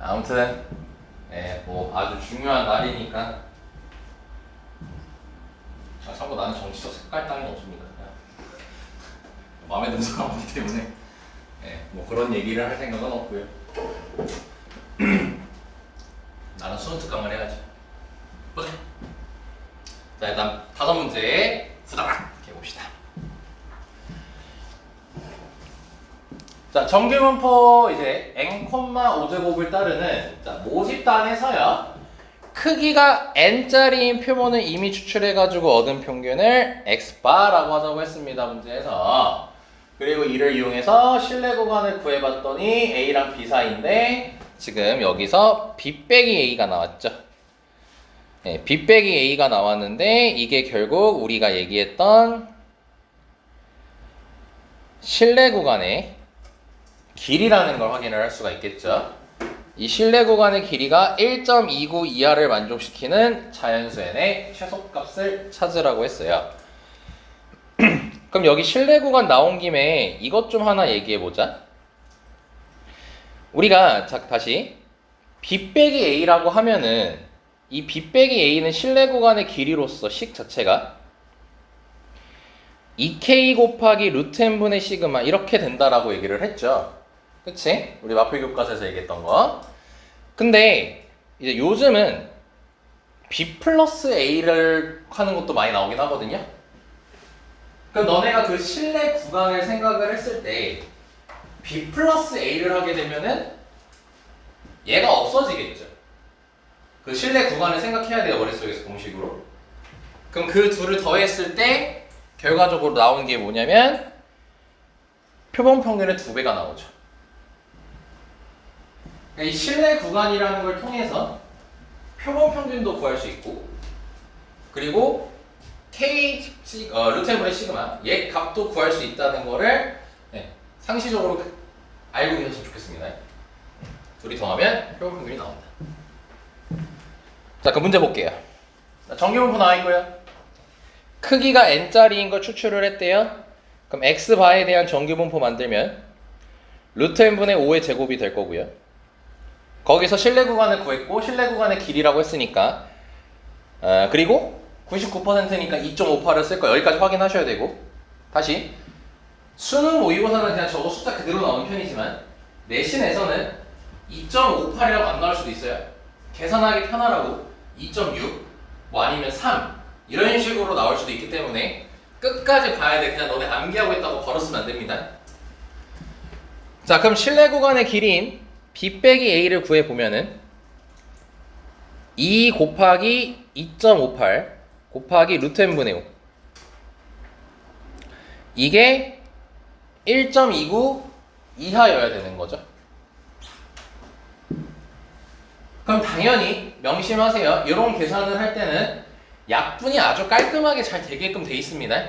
아무튼 뭐 아주 중요한 날이니까. 참고 나는 정치적 색깔 따위는 없습니다. 그냥 마음에 드는 사람 없기 때문에 뭐 그런 얘기를 할 생각은 없고요. 나는 수능 특강을 해야지. 보자. 자, 일단 5문제 후다닥 해봅시다. 자, 정규문법 이제 n, 5제곱을 따르는 모집단에서요. 크기가 n짜리인 표본을 이미 추출해가지고 얻은 평균을 x바라고 하자고 했습니다. 문제에서. 그리고 이를 이용해서 실내 구간을 구해봤더니 a랑 b 사이인데 지금 여기서 b 빼기 a가 나왔죠. b 빼기 a가 나왔는데 이게 결국 우리가 얘기했던 실내 구간의 길이라는 걸 확인을 할 수가 있겠죠. 이 실내 구간의 길이가 1.29 이하를 만족시키는 자연수 n의 최소값을 찾으라고 했어요. 그럼 여기 실내 구간 나온 김에 이것 좀 하나 얘기해보자. 우리가 다시 b 빼기 a라고 하면은 이 b 빼기 a는 실내 구간의 길이로서 식 자체가 2k 곱하기 루트 n분의 시그마 이렇게 된다라고 얘기를 했죠. 그치? 우리 마표 교과서에서 얘기했던 거. 근데 이제 요즘은 b 플러스 a를 하는 것도 많이 나오긴 하거든요. 그럼 너네가 그 실내 구간을 생각을 했을 때 b 플러스 a를 하게 되면은 얘가 없어지겠죠. 그 실내 구간을 생각해야 돼요. 머릿속에서 공식으로. 그럼 그 둘을 더했을 때 결과적으로 나오는 게 뭐냐면 표본 평균의 2배가 나오죠. 이 실내 구간이라는 걸 통해서 표본 평균도 구할 수 있고 그리고 루트 n분의 시그마 얘 값도 구할 수 있다는 거를 상시적으로 알고 계셨으면 좋겠습니다. 둘이 더하면 표본 평균이 나온다. 자, 그럼 문제 볼게요. 정규분포 나와 있고요. 크기가 n짜리인 걸 추출을 했대요. 그럼 x바에 대한 정규분포 만들면 루트 n분의 5의 제곱이 될 거고요. 거기서 실내 구간을 구했고 실내 구간의 길이라고 했으니까 그리고 99%니까 2.58을 쓸 거 여기까지 확인하셔야 되고 다시 수능 모의고사는 그냥 저거 숫자 그대로 나오는 편이지만 내신에서는 2.58이라고 안 나올 수도 있어요. 계산하기 편하라고 2.6 뭐 아니면 3 이런 식으로 나올 수도 있기 때문에 끝까지 봐야 돼. 그냥 너네 암기하고 있다고 걸었으면 안 됩니다. 자, 그럼 실내 구간의 길이인 b 빼기 a를 구해보면은 2 곱하기 2.58 곱하기 루트 n분의 5 이게 1.29 이하여야 되는 거죠. 그럼 당연히 명심하세요. 이런 계산을 할 때는 약분이 아주 깔끔하게 잘 되게끔 돼 있습니다.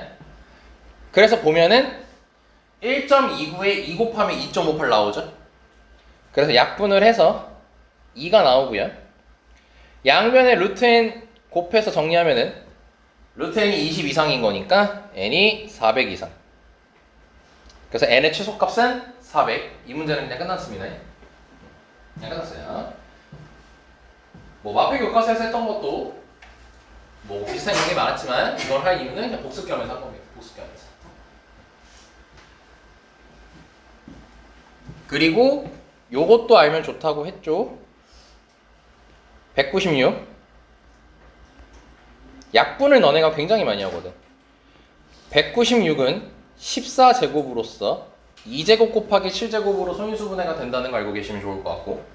그래서 보면은 1.29에 2 곱하면 2.58 나오죠. 그래서 약분을 해서 2가 나오고요. 양변에 루트 n 곱해서 정리하면은 루트 n이 20 이상인 거니까 n이 400 이상. 그래서 n의 최소값은 400. 이 문제는 그냥 끝났습니다. 그냥 끝났어요. 뭐 마표 교과서에서 했던 것도 뭐 비슷한 게 많았지만 이걸 할 이유는 그냥 복습 겸해서 한 겁니다. 복습 겸해서. 그리고 요것도 알면 좋다고 했죠. 196 약분을 너네가 굉장히 많이 하거든. 196은 14제곱으로서 2제곱 곱하기 7제곱으로 소인수분해가 된다는 거 알고 계시면 좋을 것 같고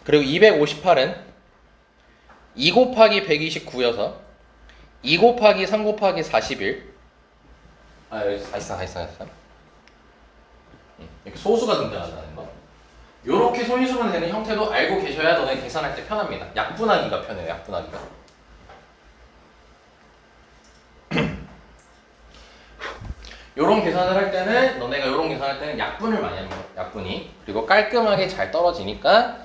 그리고 258은 2 곱하기 129여서 2 곱하기 3 곱하기 41 여기 43 이렇게 소수가 등장한다는 거. 요렇게 소인수분 되는 형태도 알고 계셔야 너네 계산할 때 편합니다. 약분하기가 편해요. 약분하기가. 요런 계산을 할 때는 너네가 요런 계산할 때는 약분을 많이 하는 거예요. 약분이. 그리고 깔끔하게 잘 떨어지니까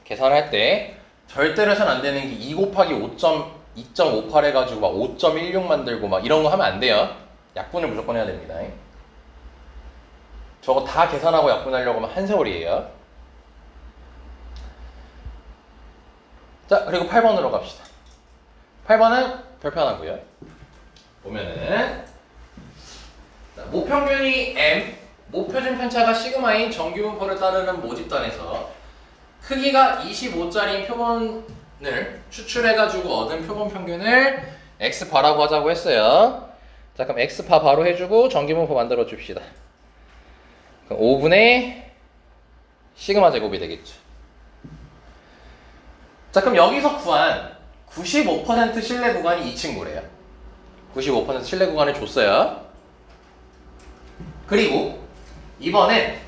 계산할 때 절대로 해서는 안 되는 게 2 곱하기 2.58 해가지고 막 5.16 만들고 막 이런 거 하면 안 돼요. 약분을 무조건 해야 됩니다. 저거 다 계산하고 약분하려고 하면 한 세월이에요. 자, 그리고 8번으로 갑시다. 8번은 별편하고요. 보면은 자, 모평균이 M, 모표준 편차가 시그마인 정규분포를 따르는 모집단에서 크기가 25짜리인 표본을 추출해가지고 얻은 표본 평균을 X바라고 하자고 했어요. 자, 그럼 X바 바로 해주고 정규분포 만들어 줍시다. 그럼 5분의 시그마 제곱이 되겠죠. 자, 그럼 여기서 구한 95% 신뢰 구간이 이 친구래요. 95% 신뢰 구간을 줬어요. 그리고 이번엔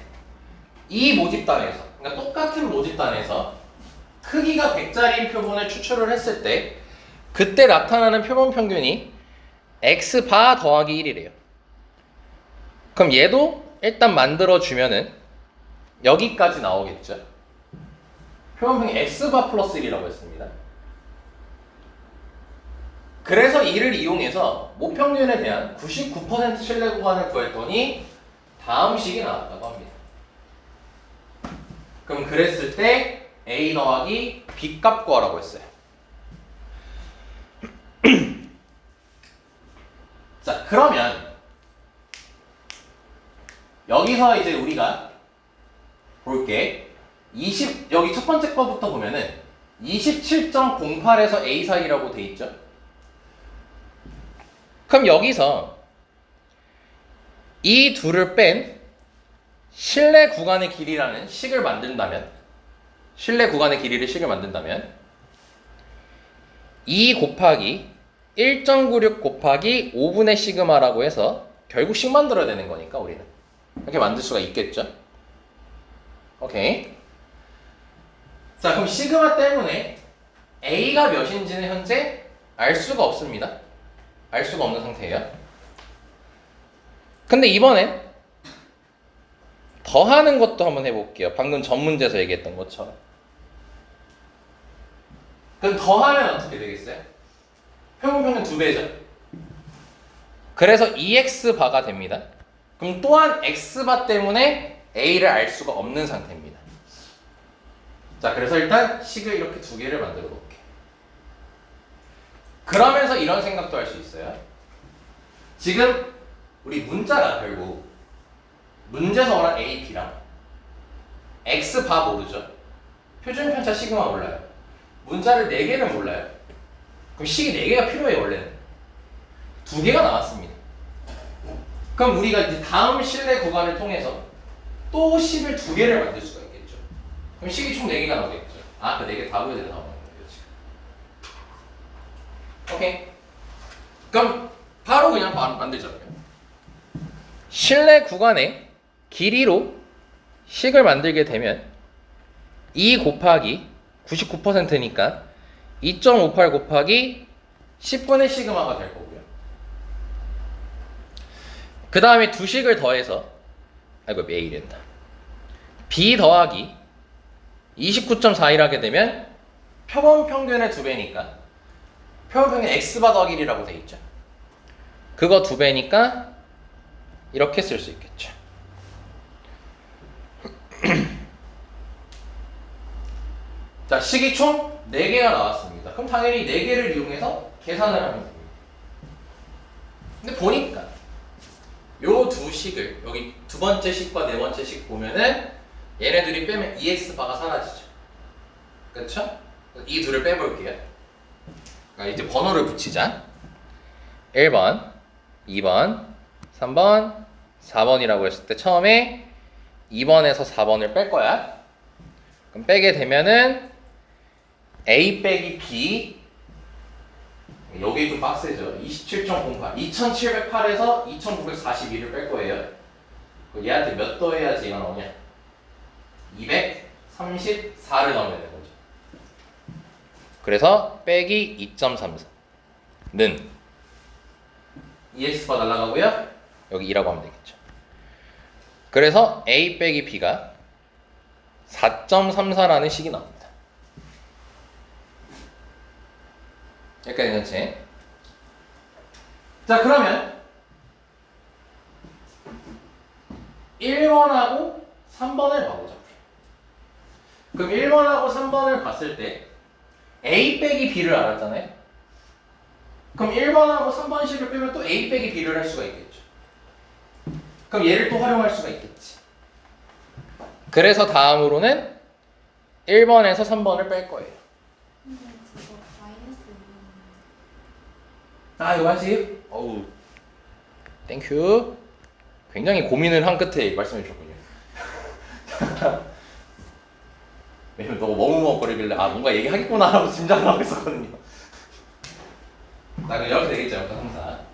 이 모집단에서, 그러니까 똑같은 모집단에서 크기가 100짜리인 표본을 추출을 했을 때 그때 나타나는 표본 평균이 X바 더하기 1이래요. 그럼 얘도 일단 만들어주면은 여기까지 나오겠죠. 표본 평균 X바 플러스 1이라고 했습니다. 그래서 이를 이용해서 모평균에 대한 99% 신뢰 구간을 구했더니 다음 식이 나왔다고 합니다. 그럼 그랬을 때 A 더하기 B 값 구하라고 했어요. 자, 그러면 여기서 이제 우리가 볼게. 여기 첫 번째 거부터 보면은 27.08에서 A 사이라고 돼 있죠. 그럼 여기서 이 둘을 뺀 실내 구간의 길이라는 식을 만든다면, 실내 구간의 길이를 식을 만든다면 2 곱하기 1.96 곱하기 5분의 시그마라고 해서 결국 식 만들어야 되는 거니까 우리는 이렇게 만들 수가 있겠죠. 오케이. 자, 그럼 시그마 때문에 A가 몇인지는 현재 알 수가 없습니다. 알 수가 없는 상태예요. 근데 이번엔 더하는 것도 한번 해볼게요. 방금 전 문제에서 얘기했던 것처럼. 그럼 더하면 어떻게 되겠어요? 표본 평균 2배죠. 그래서 2x바가 됩니다. 그럼 또한 x바 때문에 a를 알 수가 없는 상태입니다. 자, 그래서 일단 식을 이렇게 두 개를 만들어 볼게요. 그러면서 이런 생각도 할 수 있어요. 지금 우리 문자가 결국 문제에서 원한 A, B랑 X바 모르죠. 표준 편차 시그마 몰라요. 문자를 4개를 몰라요. 그럼 식이 4개가 필요해요. 원래는 2개가 나왔습니다. 그럼 우리가 이제 다음 실내 구간을 통해서 또 식을 2개를 만들 수가 있겠죠. 그럼 식이 총 4개가 나오겠죠. 아, 그 4개 다 보여야 되나? 오케이. 그럼 바로 그냥 만들자고요. 실내 구간의 길이로 식을 만들게 되면 2 곱하기 99%니까 2.58 곱하기 10분의 시그마가 될 거고요. 그 다음에 두 식을 더해서 A 된다. B 더하기 29.41 하게 되면 표본 평균의 2배니까 표본 평균 X바 더하기 1이라고 돼 있죠. 그거 2배니까 이렇게 쓸 수 있겠죠. 자, 식이 총 4개가 나왔습니다. 그럼 당연히 4개를 이용해서 계산을 하면 됩니다. 근데 보니까 요 두 식을 여기 두 번째 식과 네 번째 식 보면은 얘네들이 빼면 EX바가 사라지죠. 그렇죠? 이 둘을 빼볼게요. 그러니까 이제 번호를 붙이자. 1번, 2번, 3번, 4번이라고 했을 때 처음에 2번에서 4번을 뺄 거야. 그럼 빼게 되면은 A 빼기 B, 여기 좀 빡세죠. 27.08, 2708에서 2942를 뺄 거예요. 얘한테 몇 더해야지 얘가 나오냐? 234를 넣으면 되는 거죠. 그래서 빼기 2.34는 EX바 날라가고요. 여기 2라고 하면 되겠죠. 그래서 A 빼기 B가 4.34라는 식이 나옵니다. 여기까지 괜찮지? 자, 그러면 1번하고 3번을 봐보자. 그럼 1번하고 3번을 봤을 때 A 빼기 B를 알았잖아요. 그럼 1번하고 3번 식을 빼면 또 A 빼기 B를 할 수가 있겠죠. 그럼 얘를 또 활용할 수가 있겠지. 그래서 다음으로는 1번에서 3번을 뺄 거예요. 근데 저거 마이너스 2는 아, 이거 하지? 어우, 땡큐. 굉장히 고민을 한 끝에 말씀해 주셨군요. 왜냐면 너무 머뭇머뭇거리길래 아 뭔가 얘기하겠구나 하고 짐작을 하고 있었거든요. 자, 그럼 이렇게 되겠죠, 항상.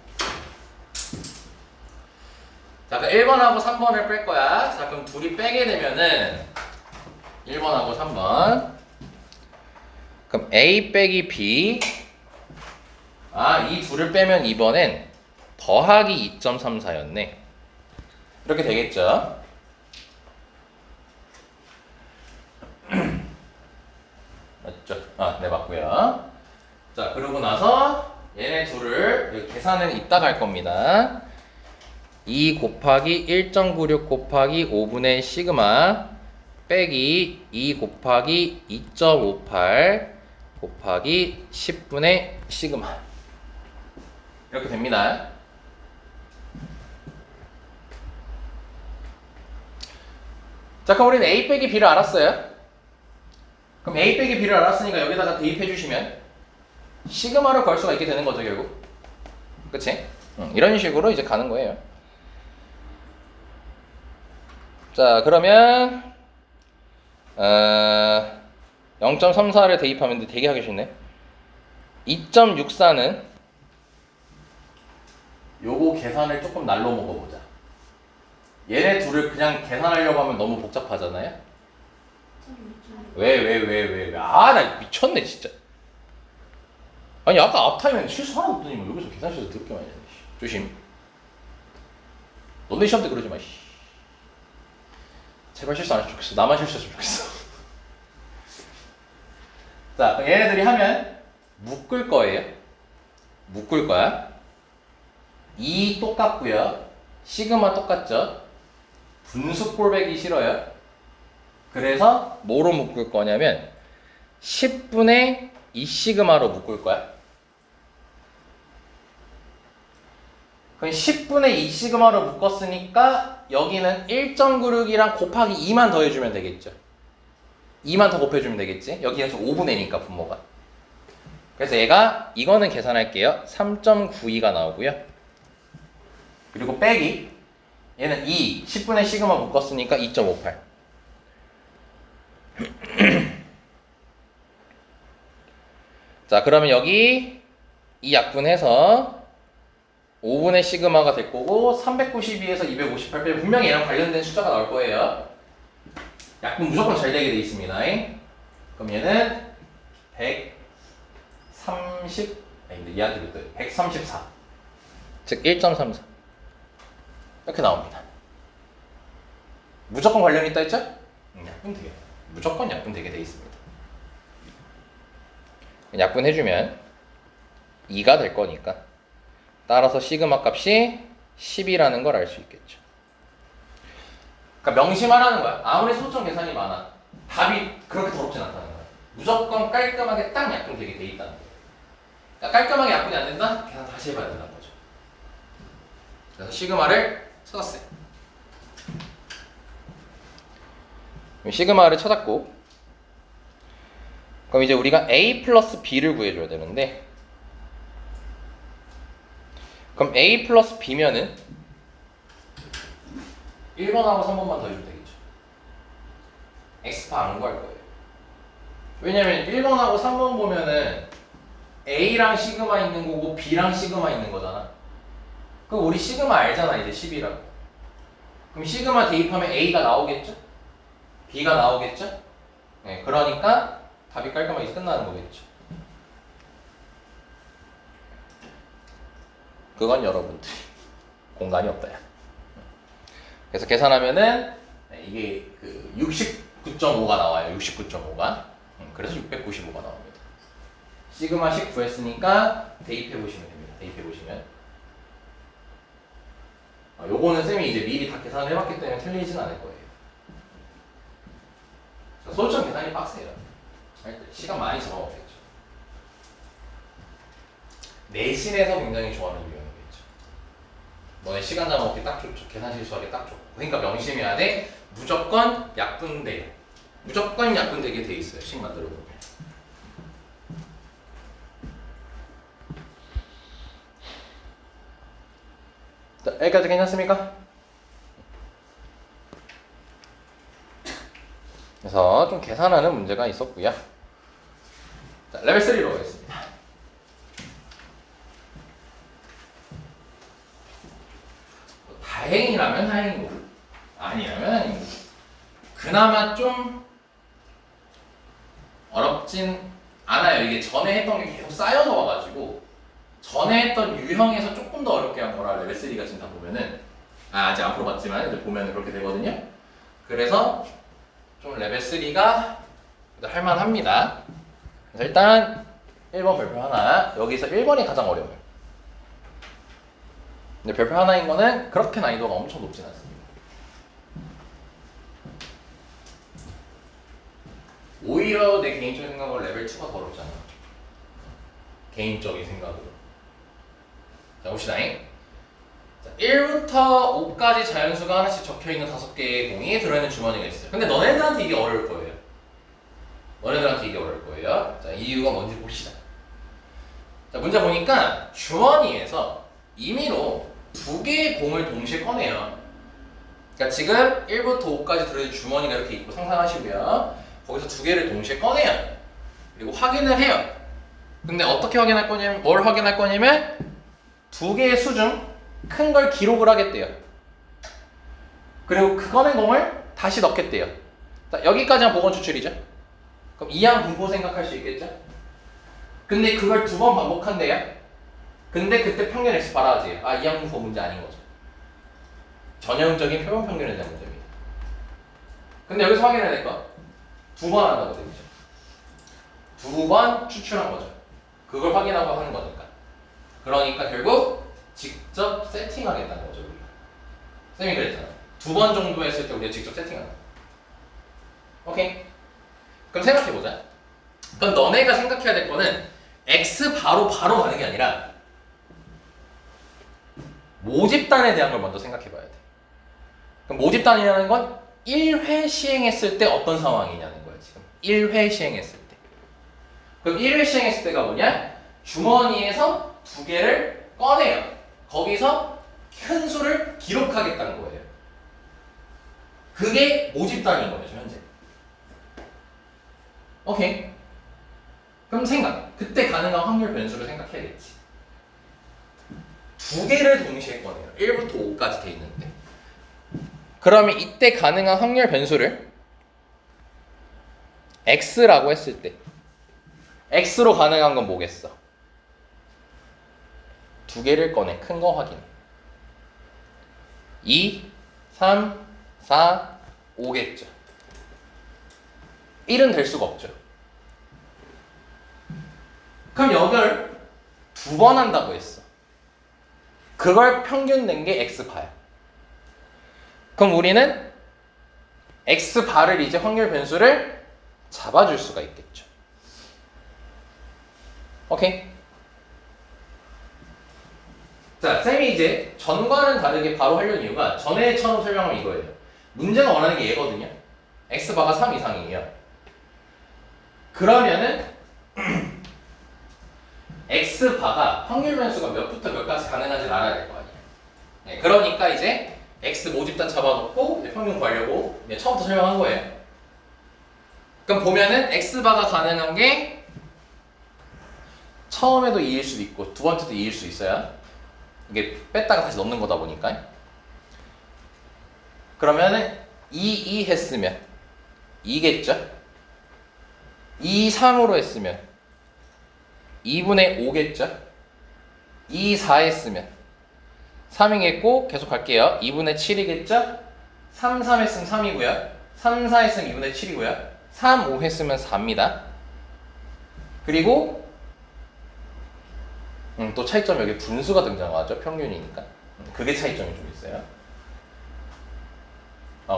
자, 그럼 1번하고 3번을 뺄 거야. 자, 그럼 둘이 빼게 되면은 1번하고 3번. 그럼 A 빼기 B. 아, 이 둘을 빼면 이번엔 더하기 2.34였네. 이렇게 되겠죠. 맞죠? 아, 네, 맞고요. 자, 그러고 나서 얘네 둘을 여기 계산은 이따가 할 겁니다. 2 곱하기 1.96 곱하기 5분의 시그마 빼기 2 곱하기 2.58 곱하기 10분의 시그마 이렇게 됩니다. 자, 그럼 우리는 A 빼기 B를 알았어요. 그럼 A 빼기 B를 알았으니까 여기다가 대입해 주시면 시그마를 구할 수가 있게 되는 거죠, 결국. 그치? 이런 식으로 이제 가는 거예요. 자, 그러면 0.34를 대입하면 되게 하기 쉽네. 2.64는 요거 계산을 조금 날로 먹어보자. 얘네 둘을 그냥 계산하려고 하면 너무 복잡하잖아요. 왜? 아, 나 미쳤네 진짜. 아니 아까 앞타임에 실수 하나 없더니만 여기서 계산 실수 더럽게 많이 했네. 조심. 너네 시험 때 그러지 마. 제발 실수 안 했으면 좋겠어. 나만 실수했으면 좋겠어. 자, 그럼 얘네들이 하면 묶을 거예요. 묶을 거야. 2 똑같고요. 시그마 똑같죠. 분수 꼴배기 싫어요. 그래서 뭐로 묶을 거냐면 10분의 2 시그마로 묶을 거야. 그럼 10분의 2 시그마로 묶었으니까 여기는 1.96이랑 곱하기 2만 더해주면 되겠죠. 2만 더 곱해주면 되겠지. 여기에서 5분의니까 분모가. 그래서 얘가 이거는 계산할게요. 3.92가 나오고요. 그리고 빼기 얘는 2 10분의 시그마 묶었으니까 2.58. 자, 그러면 여기 이 약분해서 5분의 시그마가 될 거고 392에서 258 빼면 분명히 얘랑 관련된 숫자가 나올 거예요. 약분 무조건 잘 되게 돼 있습니다. 그럼 얘는 130 아니 얘한테 134 즉 1.34 이렇게 나옵니다. 무조건 관련이 있다 했죠? 약분 되게 무조건 약분 되게 돼 있습니다. 약분해주면 2가 될 거니까 따라서 시그마 값이 10이라는 걸 알 수 있겠죠. 그러니까 명심하라는 거야. 아무리 소수점 계산이 많아 답이 그렇게 더럽진 않다는 거야. 무조건 깔끔하게 딱 약분 되게 돼 있다는 거야. 그러니까 깔끔하게 약분이 안 된다? 계산 다시 해봐야 된다는 거죠. 그래서 시그마를 찾았어요. 시그마를 찾았고 그럼 이제 우리가 A 플러스 B를 구해줘야 되는데 그럼 A 플러스 B면은 1번하고 3번만 더해주면 되겠죠. X파 안 구할 거예요. 왜냐면 1번하고 3번 보면은 A랑 시그마 있는 거고 B랑 시그마 있는 거잖아. 그럼 우리 시그마 알잖아 이제 10이라고. 그럼 시그마 대입하면 A가 나오겠죠? B가 나오겠죠? 네, 그러니까 답이 깔끔하게 끝나는 거겠죠. 그건 여러분들이 공간이 없다야. 그래서 계산하면은 이게 그 69.5가 나와요. 69.5가. 그래서 695가 나옵니다. 시그마씩 구했으니까 대입해 보시면 됩니다. 대입해 보시면. 요거는 쌤이 이제 미리 다 계산을 해봤기 때문에 틀리진 않을 거예요. 소수점 계산이 빡세요. 시간 많이 잡아먹겠죠. 내신에서 굉장히 좋아하는 유형이겠죠. 너네 시간 잡아먹기 딱 좋죠. 계산 실수하기 딱 좋고. 그러니까 명심해야 돼. 무조건 약분돼. 무조건 약분되게 돼 있어요. 식 만들어 보면. 자, 여기까지 괜찮습니까? 그래서 좀 계산하는 문제가 있었고요. 자, 레벨 3로 가겠습니다. 다행이라면 다행이고 아니라면 아니고 그나마 좀 어렵진 않아요. 이게 전에 했던 게 계속 쌓여서 와가지고 전에 했던 유형에서 조금 더 어렵게 한 거라 레벨 3가 지금 다 보면은 아직 앞으로 봤지만 이제 보면 그렇게 되거든요. 그래서 좀 레벨 3가 할만합니다. 그래서 일단 1번 별표 하나. 여기서 1번이 가장 어려워요. 근데 별표 하나인 거는 그렇게 난이도가 엄청 높진 않습니다. 오히려 내 개인적인 생각으로 레벨 2가 더 어렵잖아. 개인적인 생각으로. 자, 봅시다잉. 자, 1부터 5까지 자연수가 하나씩 적혀있는 5개의 공이 들어있는 주머니가 있어요. 근데 너네들한테 이게 어려울 거예요. 너네들한테 이게 어려울 거예요. 자, 이유가 뭔지 봅시다. 자, 문제 보니까 주머니에서 임의로 2개의 공을 동시에 꺼내요. 그러니까 지금 1부터 5까지 들어있는 주머니가 이렇게 있고 상상하시고요. 거기서 2개를 동시에 꺼내요. 그리고 확인을 해요. 근데 어떻게 확인할 거냐면, 뭘 확인할 거냐면 2개의 수 중 큰 걸 기록을 하겠대요. 그리고 그 꺼낸 공을 다시 넣겠대요. 자, 여기까지는 보건 추출이죠. 그럼 이항 분포 생각할 수 있겠죠? 근데 그걸 2번 반복한대요. 근데 그때 평균 X 발화하지. 아, 이항 분포 문제 아닌 거죠. 전형적인 표본 평균에 대한 문제입니다. 근데 여기서 확인해야 될 거 2번 한다고 되죠. 2번 추출한 거죠. 그걸 확인하고 하는 거니까. 그러니까 결국 직접 세팅하겠다는 거죠, 우리가. 쌤이 그랬잖아. 2번 정도 했을 때 우리가 직접 세팅하는 거. 오케이? 그럼 생각해보자. 그럼 너네가 생각해야 될 거는 X 바로 가는 게 아니라 모집단에 대한 걸 먼저 생각해봐야 돼. 그럼 모집단이라는 건 1회 시행했을 때 어떤 상황이냐는 거야, 지금. 1회 시행했을 때. 그럼 1회 시행했을 때가 뭐냐? 주머니에서 2개를 꺼내요. 거기서 큰 수를 기록하겠다는 거예요. 그게 모집단인 거죠, 현재. 오케이. 그럼 그때 가능한 확률 변수를 생각해야겠지. 2개를 동시에 꺼내요. 1부터 5까지 돼 있는데. 그러면 이때 가능한 확률 변수를 X라고 했을 때 X로 가능한 건 뭐겠어? 2개를 꺼내. 큰 거 확인. 2, 3, 4, 5겠죠. 1은 될 수가 없죠. 그럼 여기를 2번 한다고 했어. 그걸 평균 낸 게 X바야. 그럼 우리는 X바를 이제 확률 변수를 잡아줄 수가 있겠죠. 오케이? 자, 쌤이 이제 전과는 다르게 바로 하려는 이유가 전에처럼 설명하면 이거예요. 문제가 원하는 게 얘거든요. X바가 3 이상이에요. 그러면은 X바가 확률 변수가 몇부터 몇까지 가능한지를 알아야 될 거 아니에요. 네, 그러니까 이제 X 모집단 잡아놓고 이제 평균 구하려고 이제 처음부터 설명한 거예요. 그럼 보면은 X바가 가능한 게 처음에도 2일 수도 있고 두 번째도 2일 수 있어요. 이게 뺐다가 다시 넣는 거다 보니까. 그러면은 2 했으면 2겠죠? 2, 3으로 했으면 2분의 5겠죠? 2, 4 했으면 3이겠고 계속 갈게요. 2분의 7이겠죠? 3, 3 했으면 3이고요. 3, 4 했으면 2분의 7이고요. 3, 5 했으면 4입니다. 그리고 또 차이점 여기 분수가 등장하죠. 평균이니까. 그게 차이점이 좀 있어요.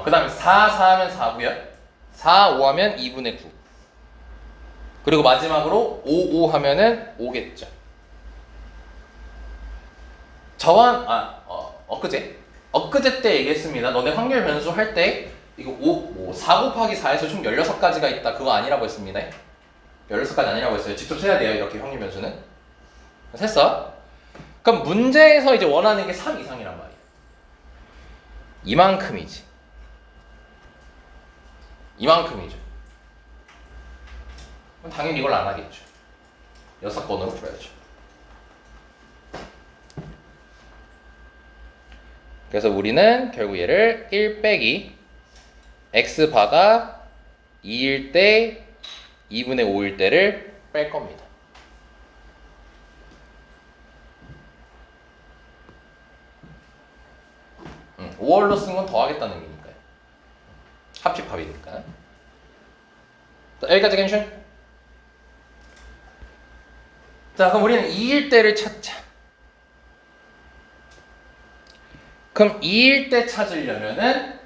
그 다음에 4, 4 하면 4고요. 4, 5 하면 2분의 9. 그리고 마지막으로 5, 5 하면은 5겠죠. 엊그제 때 얘기했습니다. 너네 확률 변수 할 때 이거 4 곱하기 4에서 총 16가지가 있다. 그거 아니라고 했습니다. 16가지 아니라고 했어요. 직접 세야 돼요. 이렇게 확률 변수는. 셌어? 그럼 문제에서 이제 원하는 게 3 이상이란 말이야. 이만큼이지. 이만큼이죠. 그럼 당연히 이걸 안 하겠죠. 6번으로 풀어야죠. 그래서 우리는 결국 얘를 1 빼기 x바가 2일 때 2분의 5일 때를 뺄 겁니다. 응, 5월로 쓴 건 더하겠다는 의미니까요. 합집합이니까. 여기까지 괜찮? 자, 그럼 우리는 2일 때를 찾자. 그럼 2일 때 찾으려면은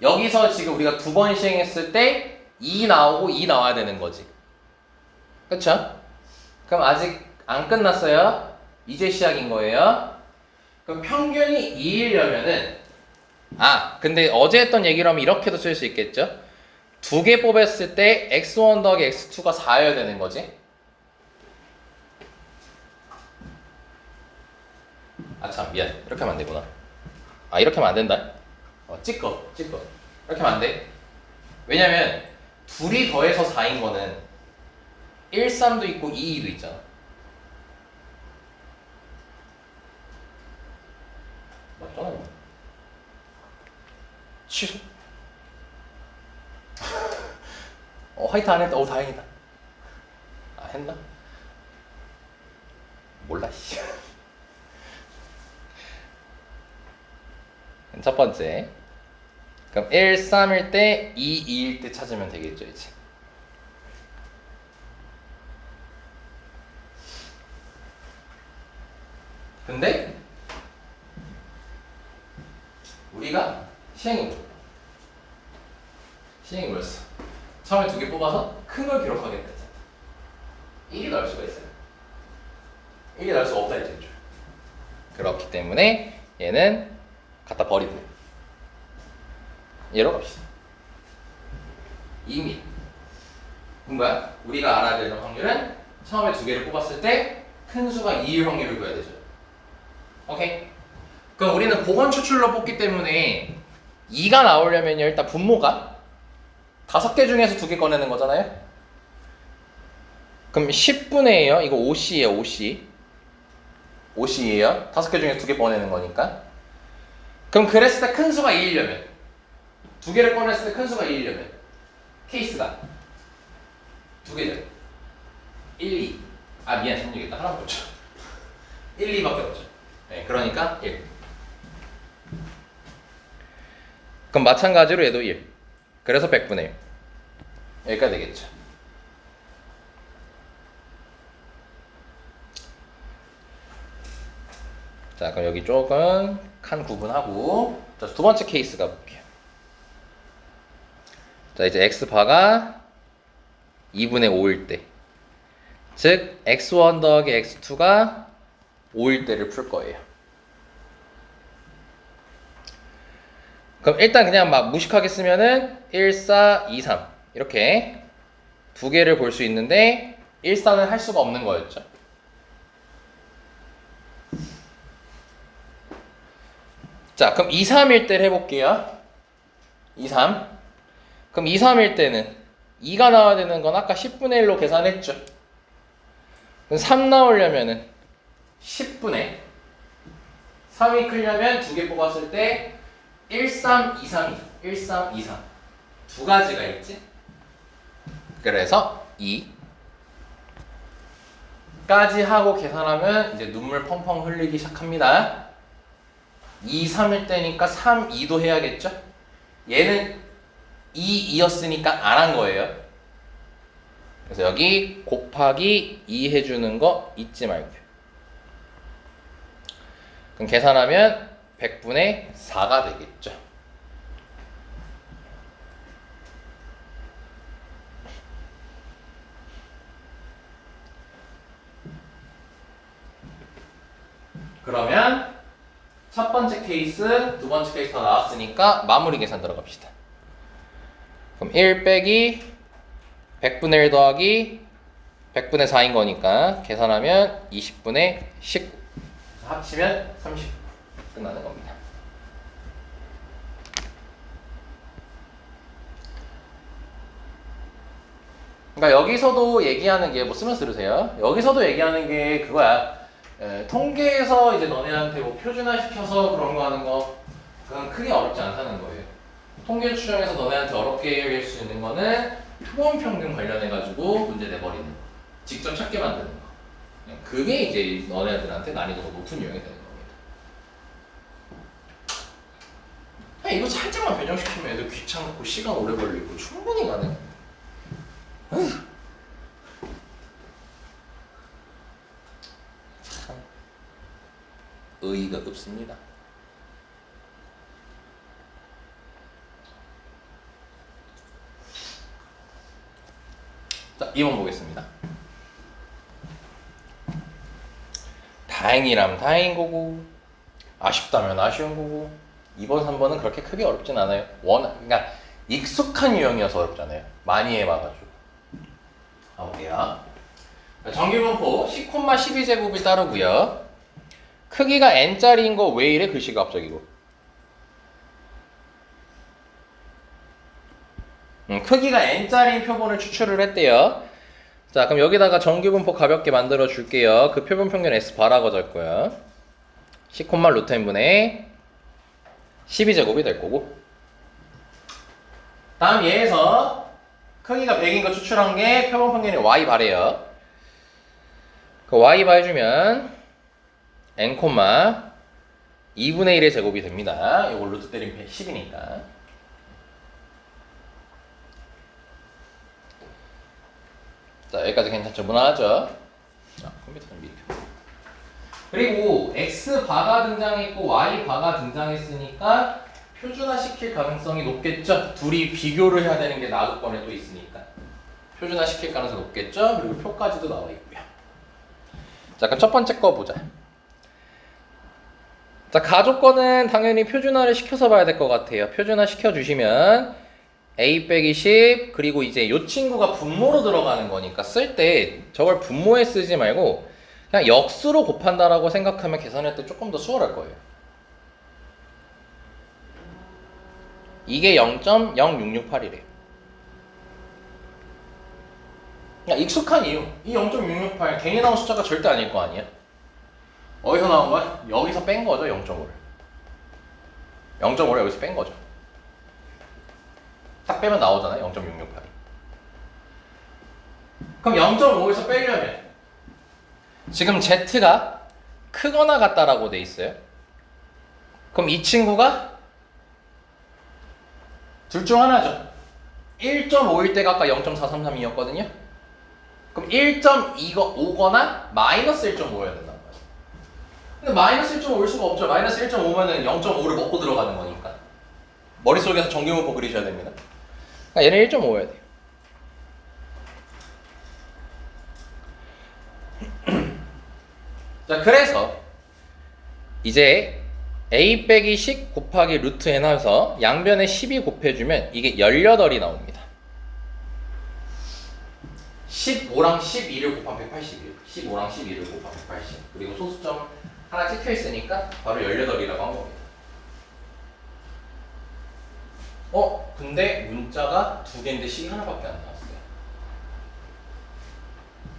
여기서 지금 우리가 2번 시행했을 때 2 나오고 2 나와야 되는 거지. 그쵸? 그럼 아직 안 끝났어요. 이제 시작인 거예요. 그럼 평균이 2이려면은 근데 어제 했던 얘기로 하면 이렇게도 쓸 수 있겠죠? 2개 뽑았을 때 x1 더하기 x2가 4여야 되는 거지. 참 미안. 이렇게 하면 안 되구나. 이렇게 하면 안 된다. 찍어. 이렇게 하면 안 돼. 왜냐면 둘이 더해서 4인 거는 1, 3도 있고 2, 2도 있잖아. 맞잖아. 취소. 화이트 안 했다. 다행이다. 했나? 몰라. 첫 번째. 그럼 1, 3일 때 2, 2일 때 찾으면 되겠죠, 이제. 근데 우리가 시행이 뭐였어? 처음에 2개 뽑아서 큰 걸 기록하겠다 했잖아. 1이 나올 수가 있어요. 1이 나올 수가 없다 했죠. 그렇기 때문에 얘는 갖다 버리고요. 얘로 갑시다. 2mm. 뭔가 우리가 알아야 되는 확률은 처음에 2개를 뽑았을 때 큰 수가 2일 확률을 구해야 되죠. 오케이? 그럼 우리는 보건 추출로 뽑기 때문에 2가 나오려면 일단 분모가 5개 중에서 2개 꺼내는 거잖아요. 그럼 10분의 1이요. 이거 5C예요. 5C예요. 5개 중에 2개 꺼내는 거니까. 그럼 그랬을 때 큰 수가 2이려면 2개를 꺼냈을 때 큰 수가 2이려면 케이스가 2개죠. 1, 2. 미안, 생각했다. 하나밖에 없죠. 1, 2밖에 없죠. 네, 그러니까 1. 그럼 마찬가지로 얘도 1. 그래서 100분의 1. 여기까지 되겠죠. 자, 그럼 여기 조금 칸 구분하고, 자, 두 번째 케이스 가볼게요. 자, 이제 x바가 2분의 5일 때, 즉 x1 더하기 x2가 5일 때를 풀 거예요. 그럼 일단 그냥 막 무식하게 쓰면은 1, 4, 2, 3 이렇게 두 개를 볼 수 있는데 1, 4는 할 수가 없는 거였죠. 자, 그럼 2, 3일 때를 해볼게요. 2, 3. 그럼 2, 3일 때는 2가 나와야 되는 건 아까 10분의 1로 계산했죠. 그럼 3 나오려면은 10분의 3이 크려면 두 개 뽑았을 때 1, 3, 2, 3이 1, 3, 2, 3 두 가지가 있지. 그래서 2까지 하고 계산하면 이제 눈물 펑펑 흘리기 시작합니다. 2, 3일 때니까 3, 2도 해야겠죠? 얘는 2, 2였으니까 안 한 거예요. 그래서 여기 곱하기 2 해주는 거 잊지 말고요. 그럼 계산하면 100분의 4가 되겠죠. 그러면 첫 번째 케이스, 두 번째 케이스 다 나왔으니까 마무리 계산 들어갑시다. 그럼 1 빼기 100분의 1 더하기 100분의 4인 거니까 계산하면 20분의 19 합치면 39 끝나는 겁니다. 그러니까 여기서도 얘기하는 게 뭐 쓰면서 들으세요. 여기서도 얘기하는 게 그거야. 통계에서 이제 너네한테 뭐 표준화 시켜서 그런 거 하는 거 그건 크게 어렵지 않다는 거예요. 통계 추정에서 너네한테 어렵게 얘기할 수 있는 거는 표본 평균 관련해 가지고 문제 내버리는 거. 직접 찾게 만드는 거. 그게 이제 너네들한테 난이도가 높은 유형이 되는 겁니다. 이거 살짝만 변형시키면 애들 귀찮고 시간 오래 걸리고 충분히 가능. 참 의의가 없습니다. 자, 2번 보겠습니다. 다행이라면 다행인 거고 아쉽다면 아쉬운 거고 2번, 3번은 그렇게 크게 어렵진 않아요. 그러니까 익숙한 유형이어서 어렵잖아요. 많이 해봐가지고. 가볼게요. 정규분포 10,12제곱이 따르고요. 크기가 n짜리인 거 왜 이래? 글씨가 갑자기고. 크기가 n짜리인 표본을 추출을 했대요. 자, 그럼 여기다가 정규분포 가볍게 만들어 줄게요. 그 표본 평균 S 바라고 적고요. 10, 루트 n분의 12제곱이 될 거고. 다음 얘에서 크기가 100인 거 추출한 게 표본 평균이 y 바래요. 그 y 바 해주면 n, 2분의 1의 제곱이 됩니다. 이거 루트 때리면 10이니까. 자, 여기까지 괜찮죠? 무난하죠? 자, 컴퓨터 좀 비켜. 그리고 x바가 등장했고 y바가 등장했으니까 표준화 시킬 가능성이 높겠죠? 둘이 비교를 해야 되는 게 나조건에 또 있으니까 표준화 시킬 가능성이 높겠죠? 그리고 표까지도 나와 있고요. 자, 그럼 첫 번째 거 보자. 자, 가조건은 당연히 표준화를 시켜서 봐야 될 것 같아요. 표준화 시켜주시면 a 빼기 10 그리고 이제 요 친구가 분모로 들어가는 거니까 쓸 때 저걸 분모에 쓰지 말고 그냥 역수로 곱한다라고 생각하면 계산할 때 조금 더 수월할 거예요. 이게 0.0668이래요. 그냥 익숙한 이유. 이 0.668 괜히 나온 숫자가 절대 아닐 거 아니야. 어디서 나온 거야? 여기서 뺀 거죠, 0.5를. 0.5를 여기서 뺀 거죠. 딱 빼면 나오잖아요, 0.668이. 그럼 0.5에서 빼려면 지금 Z가 크거나 같다라고 돼 있어요. 그럼 이 친구가 둘 중 하나죠. 1.5일 때가 아까 0.4332였거든요. 그럼 1.5거나 마이너스 1.5여야 된다는 거죠. 근데 마이너스 1.5일 수가 없죠. 마이너스 1.5면은 0.5를 먹고 들어가는 거니까. 머릿속에서 정규분포 그리셔야 됩니다. 그러니까 얘는 1.5여야 돼요. 자, 그래서 이제 a 빼기 10 곱하기 루트 n 해서 양변에 12 곱해주면 이게 18이 나옵니다. 15랑 12를 곱하면 181. 15랑 12를 곱하면 180. 그리고 소수점 하나 찍혀 있으니까 바로 18이라고 한 겁니다. 근데 문자가 두 개인데 식이 하나밖에 안 나왔어요.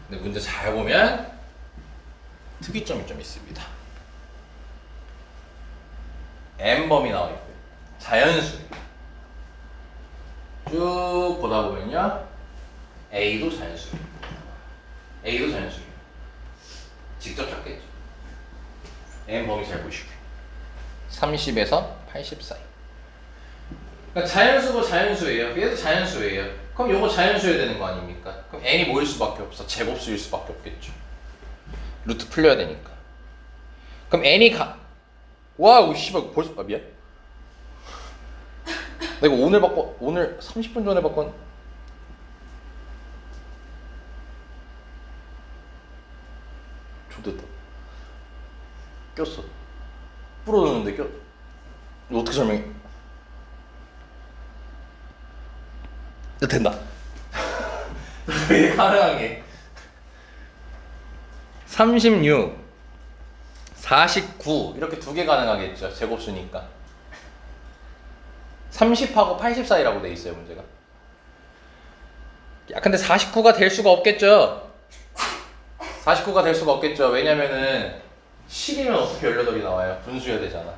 근데 문제 잘 보면 특이점이 좀 있습니다. n범이 나와 있고요. 자연수. 쭉 보다 보면요. A도 자연수예요. A도 자연수예요. 직접 찾겠죠. n범위 잘 보시고요. 30에서 80 사이. 그러니까 자연수고 자연수예요. 얘도 자연수예요. 그럼 요거 자연수여야 되는 거 아닙니까? 그럼 n이 뭐일 수밖에 없어? 제곱수일 수밖에 없겠죠. 루트 풀려야 되니까. 그럼 n이 와우 씨발 벌써 미안. 내가 오늘 30분 전에 바꾼. 좋됐다. 꼈어. 부러졌는데 꼈. 이거 어떻게 설명해? 된다. 이게 가능한 게 36, 49 이렇게 두 개 가능하겠죠. 제곱수니까 30하고 80 사이라고 돼 있어요 문제가. 야 근데 49가 될 수가 없겠죠. 49가 될 수가 없겠죠. 왜냐면은 10이면 어떻게 18이 나와요? 분수여야 되잖아.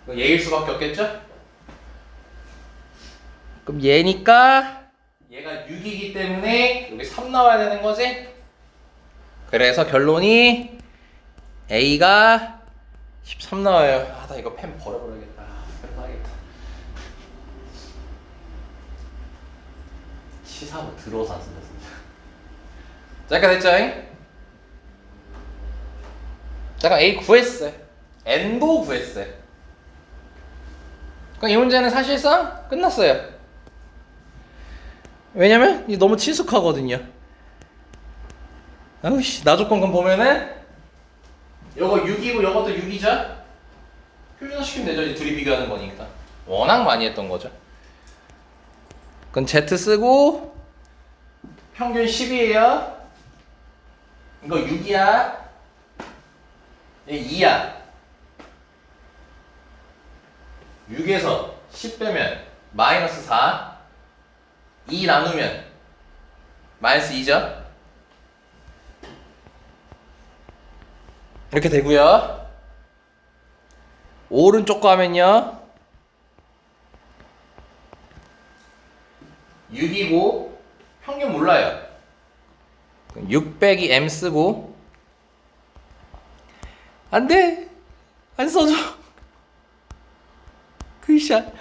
그럼 얘일 수밖에 없겠죠? 그럼 얘니까 얘가 6이기 때문에 여기 3 나와야 되는 거지? 그래서 결론이 A가 13 나와요. 아, 나 이거 펜 버려버려야겠다. 펜 사야겠다. 시사고 들어서 안 쓴다 진짜. 자, 이렇게 됐죠? 잠깐 A 구했어요. N도 구했어요. 그럼 이 문제는 사실상 끝났어요. 왜냐면 이게 너무 친숙하거든요. 아우씨, 나조건금 보면은 요거 6이고 요것도 6이죠? 표준화시키면 되죠. 이 둘이 비교하는 거니까. 워낙 많이 했던 거죠. 그건 Z 쓰고 평균 10이에요. 이거 6이야. 얘 2야. 6에서 10 빼면 마이너스 4. 2 나누면 마이너스 2죠. 이렇게 되고요. 오른쪽 거 하면요 6이고 평균 몰라요. 6 빼기 M 쓰고 안돼 안 써줘. 글씨 안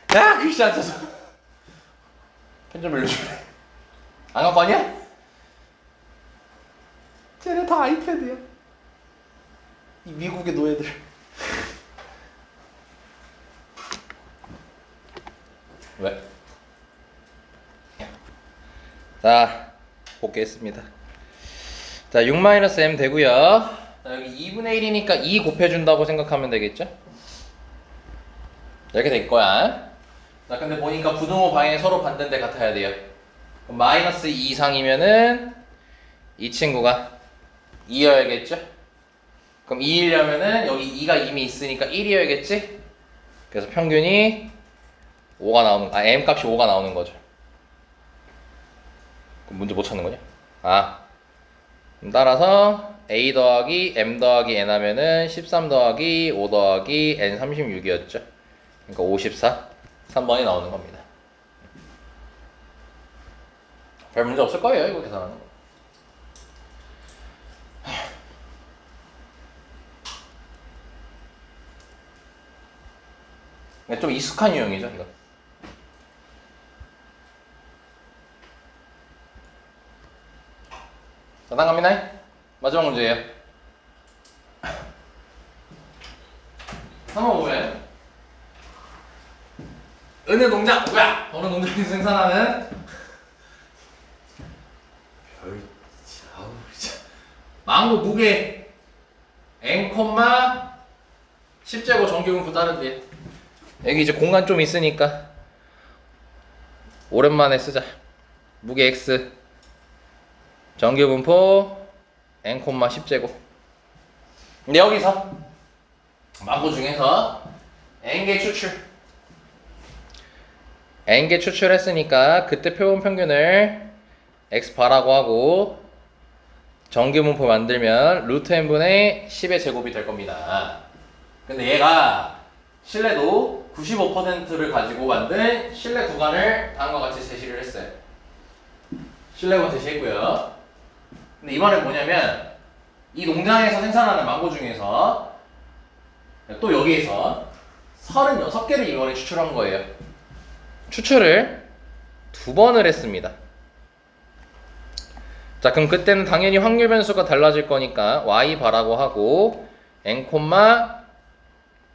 글씨 안 써서 펜 좀 빌려줄래? 안 갖고 왔냐? 쟤네 다 아이패드야. 이 미국의 노예들. 왜? 자, 복귀했습니다. 자, 6-M 되고요. 자, 여기 2분의 1이니까 2 곱해준다고 생각하면 되겠죠? 이렇게 될 거야. 자, 근데 보니까 부등호 방향이 서로 반대인데 같아야 돼요. 그럼 마이너스 2 이상이면은 이 친구가 2여야겠죠? 그럼 2이려면은 여기 2가 이미 있으니까 1이어야겠지? 그래서 평균이 5가 나오는, M 값이 5가 나오는 거죠. 그럼 문제 못 찾는 거냐? 그럼 따라서 A 더하기 M 더하기 N 하면은 13 더하기 5 더하기 N 36이었죠. 그러니까 54. 3번이 나오는 겁니다. 별 문제 없을 거예요, 이거 계산하는 거. 좀 익숙한 유형이죠, 이거. 자, 다음 갑니다. 마지막 문제예요. 3번 뭐예요? 어느 농장, 뭐야? 어느 농장에서 생산하는 망고 무게 N, 10제곱 정규분포 따르기. 여기 이제 공간 좀 있으니까 오랜만에 쓰자. 무게 X 정규분포 N, 10제곱. 근데 여기서 망고 중에서 N개 추출했으니까 그때 표본 평균을 X 바라고 하고 정규분포 만들면 루트 n분의 10의 제곱이 될 겁니다. 근데 얘가 실내도 95%를 가지고 만든 실내 구간을 다음과 같이 제시를 했어요. 실내 구간 제시했고요. 근데 이번엔 뭐냐면 이 농장에서 생산하는 망고 중에서 또 여기에서 36개를 이번에 추출한 거예요. 추출을 2번을 했습니다. 자, 그럼 그때는 당연히 확률 변수가 달라질 거니까 y 바라고 하고 n, 6분의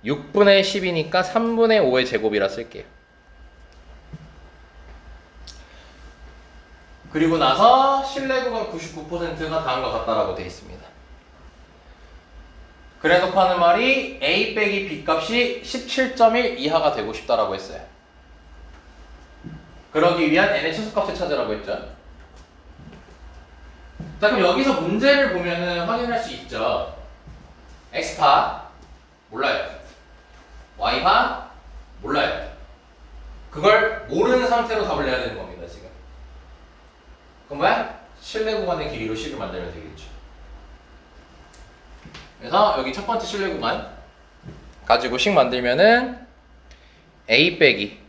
10이니까 3분의 5의 제곱이라 쓸게요. 그리고 나서 실내 구간 99%가 다음과 같다라고 되어 있습니다. 그래놓고 하는 말이 A 빼기 B 값이 17.1 이하가 되고 싶다라고 했어요. 그러기 위한 n의 최소값을 찾으라고 했죠. 자, 그럼 여기서 문제를 보면은 확인할 수 있죠. x파 몰라요. y파 몰라요. 그걸 모르는 상태로 답을 내야 되는 겁니다, 지금. 그럼 뭐야? 실내 구간의 길이로 식을 만들면 되겠죠. 그래서 여기 첫 번째 실내 구간 가지고 식 만들면은 a 빼기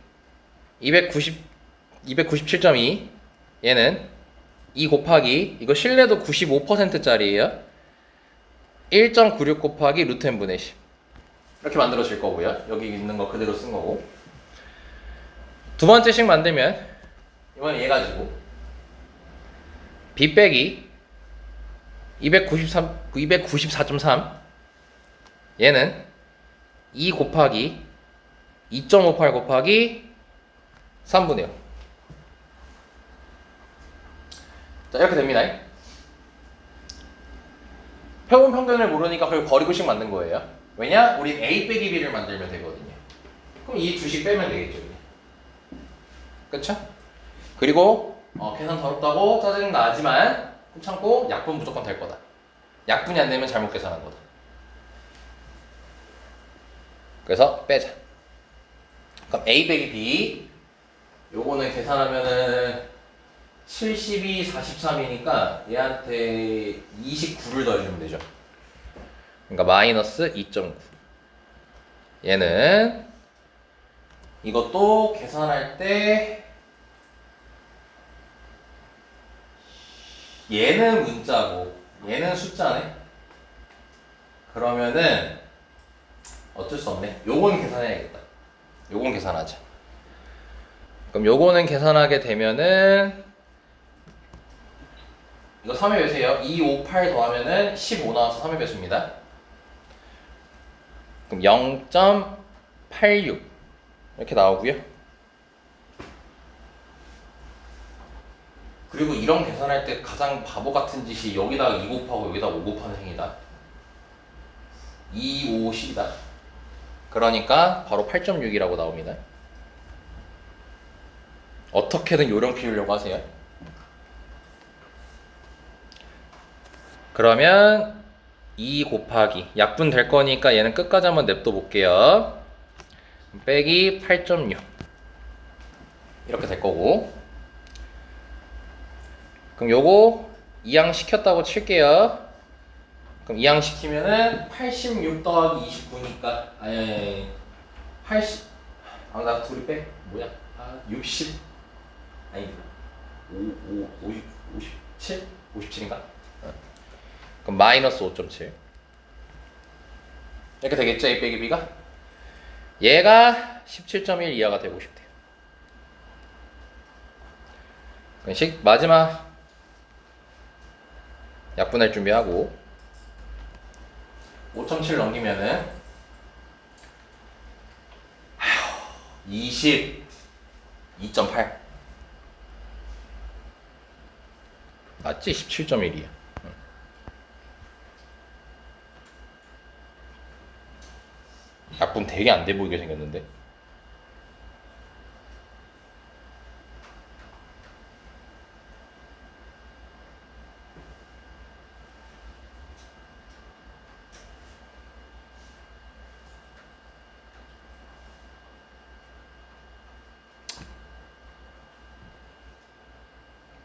297.2 얘는 2 곱하기 이거 실내도 95%짜리예요. 1.96 곱하기 루트 n분의 10 이렇게 만들어질 거고요. 여기 있는 거 그대로 쓴 거고. 두 번째 식 만들면 이번엔 얘 가지고 b 빼기 294.3 얘는 2 곱하기 2.58 곱하기 3분의 0. 자, 이렇게 됩니다. 표본 평균을 모르니까 그걸 버리고식 만든 거예요. 왜냐? 우린 a 빼기 b를 만들면 되거든요. 그럼 이 두 식 빼면 되겠죠. 그쵸? 그리고 계산 더럽다고 짜증 나지만 참고 약분 무조건 될 거다. 약분이 안 되면 잘못 계산한 거다. 그래서 빼자. 그럼 a 빼기 b 요거는 계산하면은 72, 43이니까 얘한테 29를 더해주면 되죠. 그러니까 마이너스 2.9. 얘는 이것도 계산할 때 얘는 문자고 얘는 숫자네. 그러면은 어쩔 수 없네. 요건 계산해야겠다. 요건 계산하자. 그럼 요거는 계산하게 되면은 이거 3의 배수예요. 2, 5, 8 더하면은 15 나와서 3의 배수입니다. 그럼 0.86 이렇게 나오고요. 그리고 이런 계산할 때 가장 바보 같은 짓이 여기다가 2 곱하고 여기다가 5 곱하는 행위다. 2, 5, 10이다. 그러니까 바로 8.6이라고 나옵니다. 어떻게든 요령 피우려고 하세요. 그러면 2 곱하기 약분 될 거니까 얘는 끝까지 한번 냅둬 볼게요. 빼기 8.6 이렇게 될 거고. 그럼 요거 이항시켰다고 칠게요. 그럼 이항시키면은 86 더하기 29니까 아니 80 나 둘이 빼 뭐야 60 아니 57? 57인가? 그럼 마이너스 5.7 이렇게 되겠죠? A 빼기 B가? 얘가 17.1 이하가 되고 싶대요. 마지막 약분할 준비하고 5.7 넘기면은 22.8 맞지? 17.1이야. 약분 되게 안 돼 보이게 생겼는데.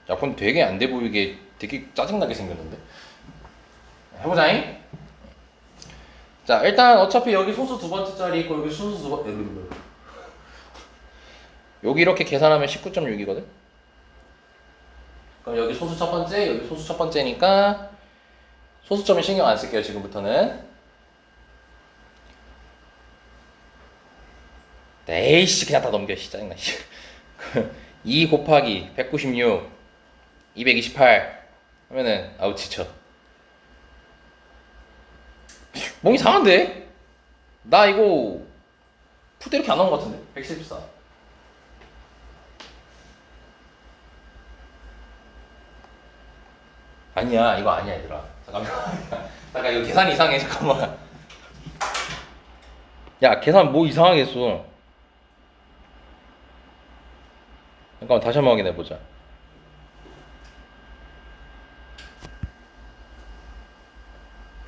약분 되게 안 돼 보이게 되게 짜증나게 생겼는데. 해보자잉. 자, 일단 어차피 여기 소수 두 번째 자리 있고 여기 소수 두 번째 여기 이렇게 계산하면 19.6이거든. 그럼 여기 소수 첫 번째, 여기 소수 첫 번째니까 소수점에 신경 안 쓸게요. 지금부터는. 에이씨 그냥 다 넘겨. 짜증나. 2 곱하기 196 228 하면은 아우 지쳐. 뭔 이상한데? 나 이거 푸드 이렇게 안 나온 것 같은데? 114 아니야 이거 아니야 얘들아. 잠깐만 잠깐 이거 계산이 이상해. 잠깐만 야, 계산 뭐 이상하게 했어. 잠깐만 다시 한번 확인해 보자.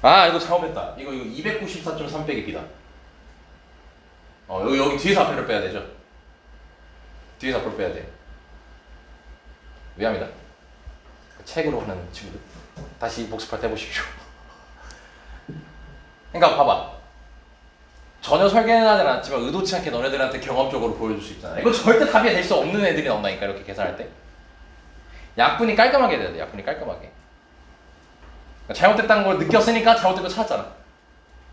아, 이거 잘못했다. 이거 294.3 빼기 B다. 여기 뒤에서 앞에를 빼야 되죠. 뒤에서 앞을 빼야 돼. 미안합니다. 책으로 하는 친구들 다시 복습할 때 해보십시오. 그러니까 봐봐. 전혀 설계는 하진 않았지만 의도치 않게 너네들한테 경험적으로 보여줄 수 있잖아. 이거 절대 답이 될 수 없는 애들이 나온다니까, 이렇게 계산할 때. 약분이 깔끔하게 돼야 돼. 약분이 깔끔하게. 잘못됐다는 걸 느꼈으니까 잘못된 거 찾았잖아.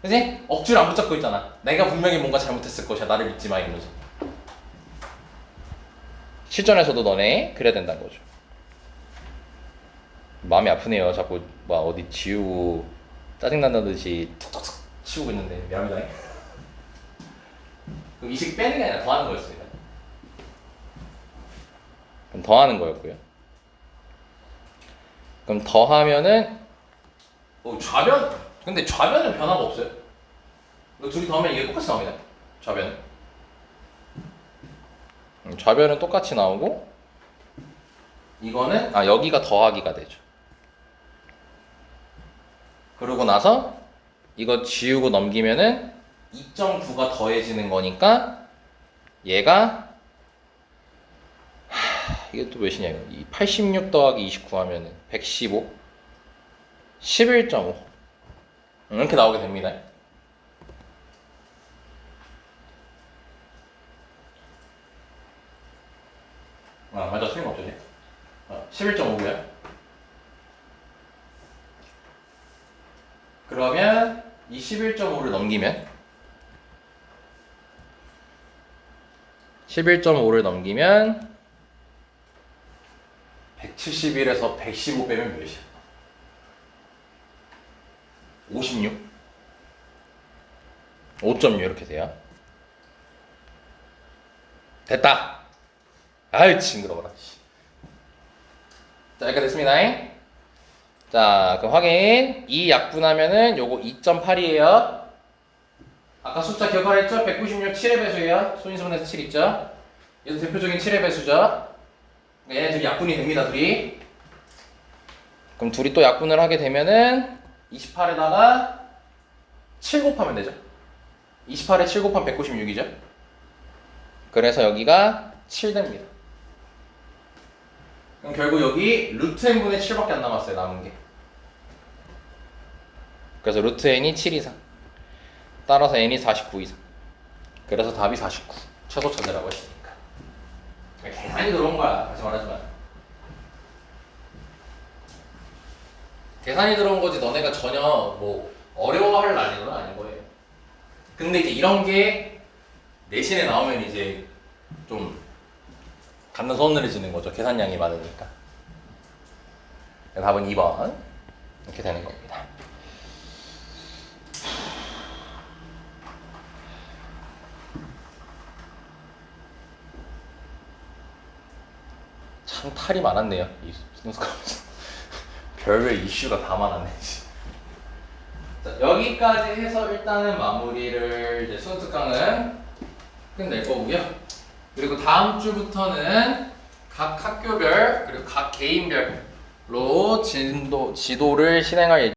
그지? 억지로 안 붙잡고 있잖아. 내가 분명히 뭔가 잘못했을 것이야. 나를 믿지 마, 이러면서. 실전에서도 너네 그래야 된다는 거죠. 마음이 아프네요. 자꾸 막 어디 지우고 짜증난다는 듯이 툭툭툭 치우고 있는데 미안합니다. 그럼 이식 빼는 게 아니라 더하는 거였습니다. 그럼 더하는 거였고요. 그럼 더하면은 좌변. 근데 좌변은 변화가 없어요. 이거 둘이 더하면 이게 똑같이 나옵니다. 좌변은. 좌변은 똑같이 나오고 이거는 여기가 더하기가 되죠. 그러고 나서 이거 지우고 넘기면은 2.9가 더해지는 거니까 얘가 이게 또 몇이냐 이거. 86 더하기 29 하면은 115 11.5 이렇게 나오게 됩니다. 맞아. 틀림없죠. 11.5고요. 그러면 이 11.5를 넘기면 11.5를 넘기면 171에서 115 빼면 몇이야? 56? 5.6 이렇게 돼요. 됐다. 아유 징그러워라. 자, 이렇게 됐습니다. 자, 그럼 확인. 이 약분하면은 요거 2.8이에요. 아까 숫자 기억하랬죠? 196 7의 배수예요. 소인수분해서 7 있죠? 얘도 대표적인 7의 배수죠? 얘네 둘이 약분이 됩니다, 둘이. 그럼 둘이 또 약분을 하게 되면은 28에다가 7 곱하면 되죠? 28에 7 곱하면 196이죠? 그래서 여기가 7 됩니다. 그럼 결국 여기 루트 n분의 7밖에 안 남았어요, 남은 게. 그래서 루트 n이 7 이상. 따라서 n이 49 이상. 그래서 답이 49. 최소차대라고 했으니까. 계산이 들어온 거야, 다시 말하지만. 계산이 들어온 거지 너네가 전혀 뭐 어려워할 난이도는 아닌 거예요. 근데 이제 이런 게 내신에 나오면 이제 좀 감당 서늘해지는 거죠. 계산량이 많으니까. 답은 2번 이렇게 되는 겁니다. 참 탈이 많았네요. 이 순수감에서 별별 이슈가 다 많았네. 자, 여기까지 해서 일단은 마무리를 이제 수능특강은 끝낼 거고요. 그리고 다음 주부터는 각 학교별 그리고 각 개인별로 지도를 실행할 예정.